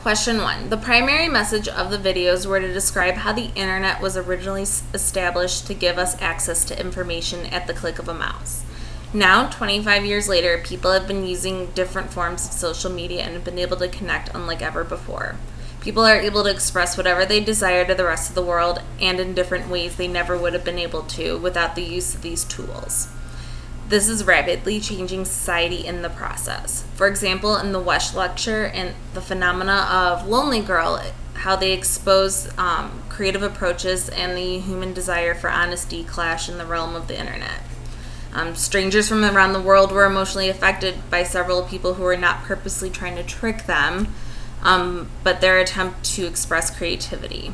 Question 1. The primary message of the videos were to describe how the internet was originally established to give us access to information at the click of a mouse. Now, 25 years later, people have been using different forms of social media and have been able to connect unlike ever before. People are able to express whatever they desire to the rest of the world and in different ways they never would have been able to without the use of these tools. This is rapidly changing society in the process. For example, in the Wesh lecture and the phenomena of Lonely Girl, how they expose creative approaches and the human desire for honesty clash in the realm of the internet. Strangers from around the world were emotionally affected by several people who were not purposely trying to trick them, but their attempt to express creativity.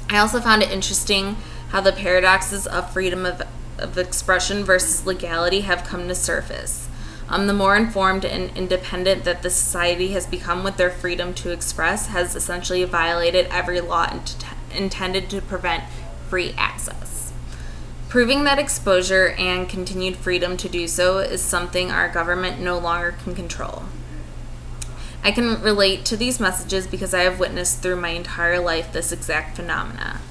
I also found it interesting how the paradoxes of freedom of expression versus legality have come to surface. The more informed and independent that the society has become with their freedom to express has essentially violated every law intended to prevent free access. Proving that exposure and continued freedom to do so is something our government no longer can control. I can relate to these messages because I have witnessed through my entire life this exact phenomena.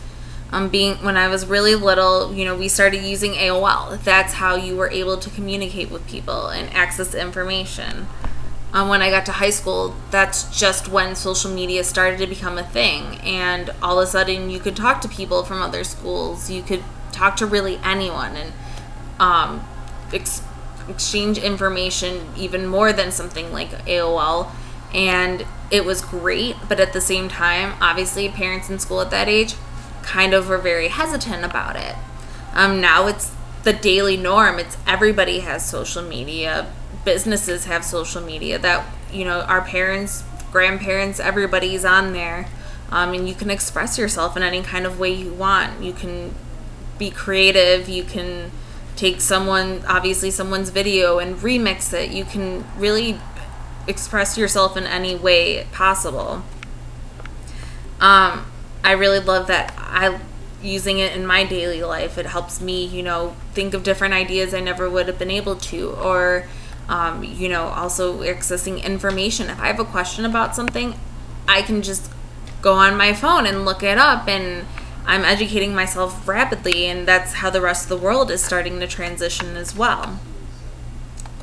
When I was really little, we started using AOL. That's how you were able to communicate with people and access information. When I got to high school, that's just when social media started to become a thing. And all of a sudden, you could talk to people from other schools. You could talk to really anyone and exchange information even more than something like AOL. And it was great, but at the same time, obviously, parents in school at that age kind of were very hesitant about it. Now it's the daily norm. It's everybody has social media. Businesses have social media that, our parents, grandparents, everybody's on there. And you can express yourself in any kind of way you want. You can be creative. You can take someone's video and remix it. You can really express yourself in any way possible. I really love that using it in my daily life. It helps me, think of different ideas I never would have been able to, or, also accessing information. If I have a question about something, I can just go on my phone and look it up, and I'm educating myself rapidly, and that's how the rest of the world is starting to transition as well.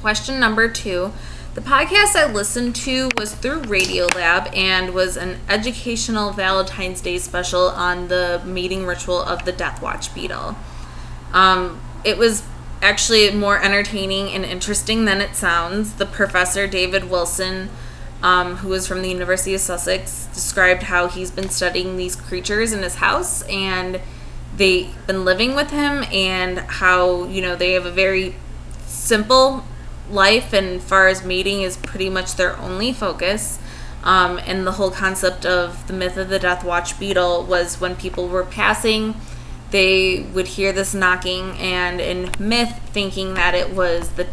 Question number 2. The podcast I listened to was through Radiolab and was an educational Valentine's Day special on the mating ritual of the death watch beetle. It was actually more entertaining and interesting than it sounds. The professor, David Wilson, who was from the University of Sussex, described how he's been studying these creatures in his house and they've been living with him, and how, they have a very simple life, and as far as mating is pretty much their only focus. And the whole concept of the myth of the death watch beetle was when people were passing, they would hear this knocking, and in myth, thinking that it was the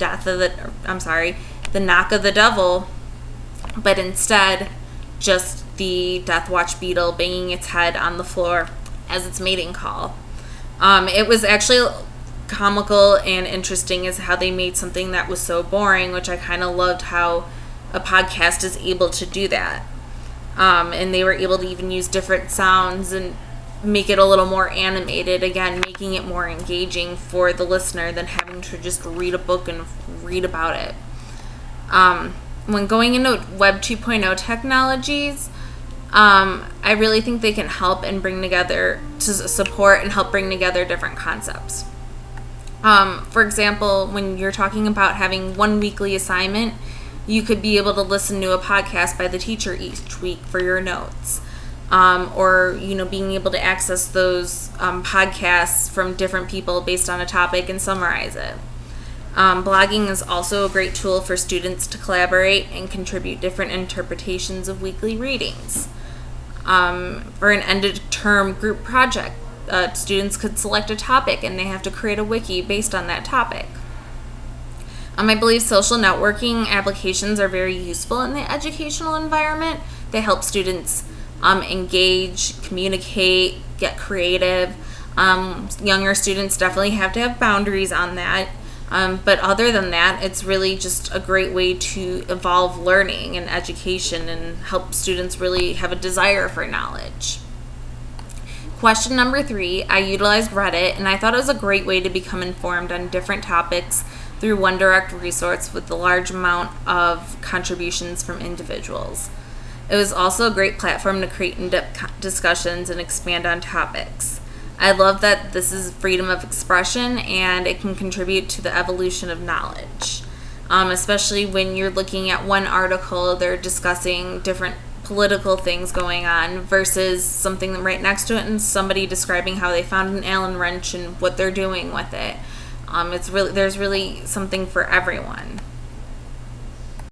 knock of the devil, but instead just the death watch beetle banging its head on the floor as its mating call. It was actually comical and interesting as how they made something that was so boring, which I kind of loved how a podcast is able to do that. And they were able to even use different sounds and make it a little more animated, again, making it more engaging for the listener than having to just read a book and read about it. When going into Web 2.0 technologies, I really think they can help and bring together to support and help bring together different concepts. For example, when you're talking about having one weekly assignment, you could be able to listen to a podcast by the teacher each week for your notes. Or, being able to access those podcasts from different people based on a topic and summarize it. Blogging is also a great tool for students to collaborate and contribute different interpretations of weekly readings. For an end-of-term group project, students could select a topic and they have to create a wiki based on that topic. I believe social networking applications are very useful in the educational environment. They help students engage, communicate, get creative. Younger students definitely have to have boundaries on that. But other than that, it's really just a great way to evolve learning and education and help students really have a desire for knowledge. Question number 3, I utilized Reddit, and I thought it was a great way to become informed on different topics through one direct resource with a large amount of contributions from individuals. It was also a great platform to create in-depth discussions and expand on topics. I love that this is freedom of expression and it can contribute to the evolution of knowledge. Especially when you're looking at one article, they're discussing different political things going on versus something right next to it and somebody describing how they found an Allen wrench and what they're doing with it. There's really something for everyone.